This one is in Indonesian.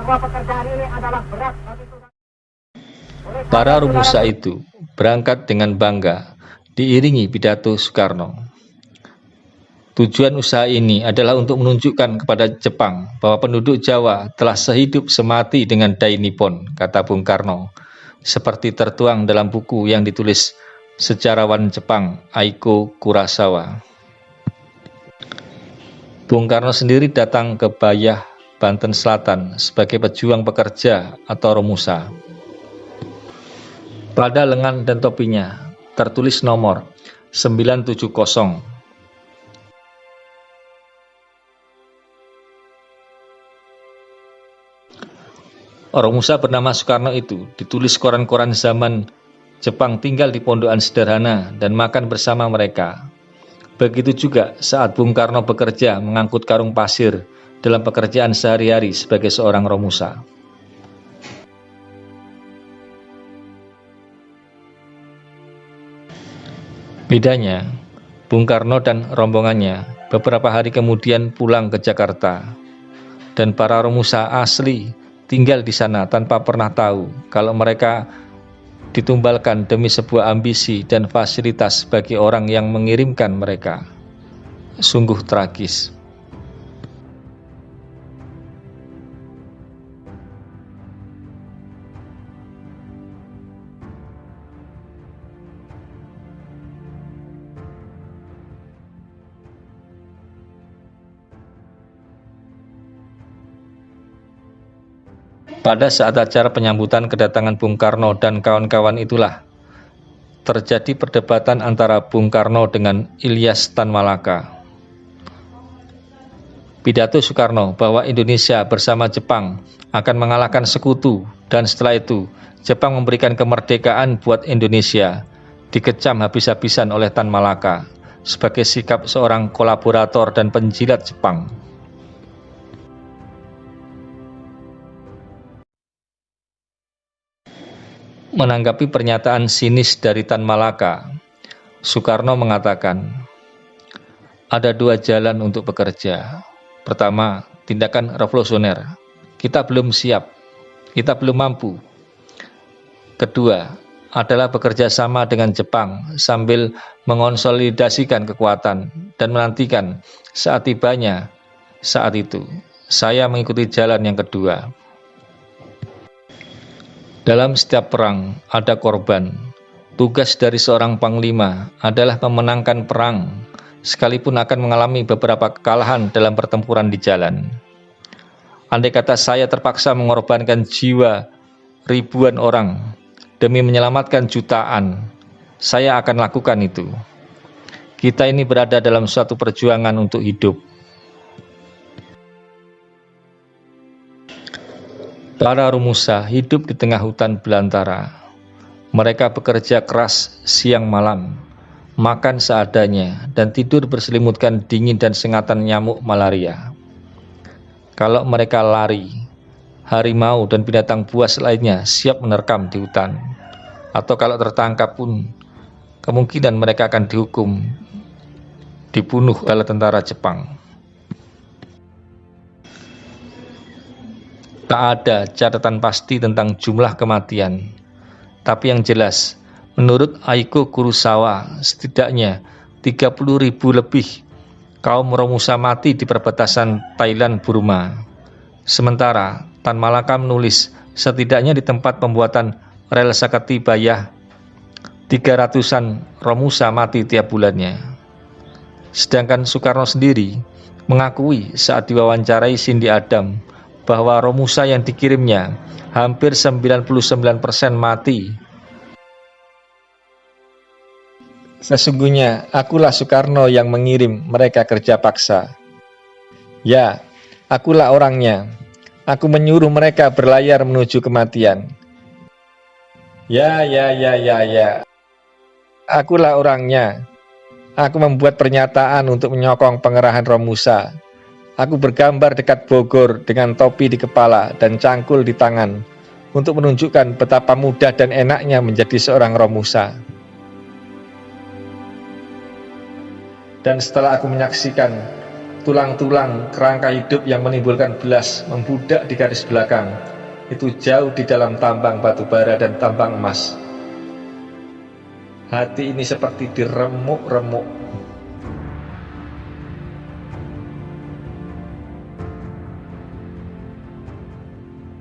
bahwa pekerjaan ini adalah berat bagi saudara. Para Romusa itu berangkat dengan bangga, diiringi pidato Soekarno. Tujuan usaha ini adalah untuk menunjukkan kepada Jepang bahwa penduduk Jawa telah sehidup semati dengan Dai Nippon, kata Bung Karno, seperti tertuang dalam buku yang ditulis sejarawan Jepang Aiko Kurosawa. Bung Karno sendiri datang ke Bayah, Banten Selatan sebagai pejuang pekerja atau Romusa. Pada lengan dan topinya tertulis nomor 970. Romusa bernama Soekarno itu ditulis koran-koran zaman Jepang tinggal di pondokan sederhana dan makan bersama mereka. Begitu juga saat Bung Karno bekerja mengangkut karung pasir dalam pekerjaan sehari-hari sebagai seorang Romusa. Bedanya, Bung Karno dan rombongannya beberapa hari kemudian pulang ke Jakarta, dan para Romusa asli tinggal di sana tanpa pernah tahu kalau mereka ditumbalkan demi sebuah ambisi dan fasilitas bagi orang yang mengirimkan mereka. Sungguh tragis. Pada saat acara penyambutan kedatangan Bung Karno dan kawan-kawan itulah terjadi perdebatan antara Bung Karno dengan Ilyas Tan Malaka. Pidato Soekarno bahwa Indonesia bersama Jepang akan mengalahkan sekutu, dan setelah itu Jepang memberikan kemerdekaan buat Indonesia dikecam habis-habisan oleh Tan Malaka sebagai sikap seorang kolaborator dan penjilat Jepang. Menanggapi pernyataan sinis dari Tan Malaka, Soekarno mengatakan, ada dua jalan untuk bekerja. Pertama, tindakan revolusioner. Kita belum siap, kita belum mampu. Kedua, adalah bekerja sama dengan Jepang sambil mengonsolidasikan kekuatan dan menantikan saat tibanya saat itu. Saya mengikuti jalan yang kedua. Dalam setiap perang ada korban. Tugas dari seorang panglima adalah memenangkan perang, sekalipun akan mengalami beberapa kekalahan dalam pertempuran di jalan. Andai kata saya terpaksa mengorbankan jiwa ribuan orang demi menyelamatkan jutaan, saya akan lakukan itu. Kita ini berada dalam suatu perjuangan untuk hidup. Para Romusa hidup di tengah hutan belantara. Mereka bekerja keras siang malam, makan seadanya, dan tidur berselimutkan dingin dan sengatan nyamuk malaria. Kalau mereka lari, harimau dan binatang buas lainnya siap menerkam di hutan. Atau kalau tertangkap pun, kemungkinan mereka akan dihukum, dibunuh oleh tentara Jepang. Tak ada catatan pasti tentang jumlah kematian, tapi yang jelas, menurut Aiko Kurosawa, setidaknya 30.000 lebih kaum Romusa mati di perbatasan Thailand-Burma. Sementara Tan Malaka menulis setidaknya di tempat pembuatan rel Saketi Bayah 300-an Romusa mati tiap bulannya. Sedangkan Soekarno sendiri mengakui saat diwawancarai Cindy Adam bahwa Romusa yang dikirimnya hampir 99% mati. Sesungguhnya akulah Soekarno yang mengirim mereka kerja paksa. Ya, akulah orangnya. Aku menyuruh mereka berlayar menuju kematian. Ya. Akulah orangnya. Aku membuat pernyataan untuk menyokong pengerahan Romusa. Aku bergambar dekat Bogor dengan topi di kepala dan cangkul di tangan untuk menunjukkan betapa mudah dan enaknya menjadi seorang Romusa. Dan setelah aku menyaksikan tulang-tulang kerangka hidup yang menimbulkan belas membudak di garis belakang. Itu jauh di dalam tambang batu bara dan tambang emas. Hati ini seperti diremuk-remuk.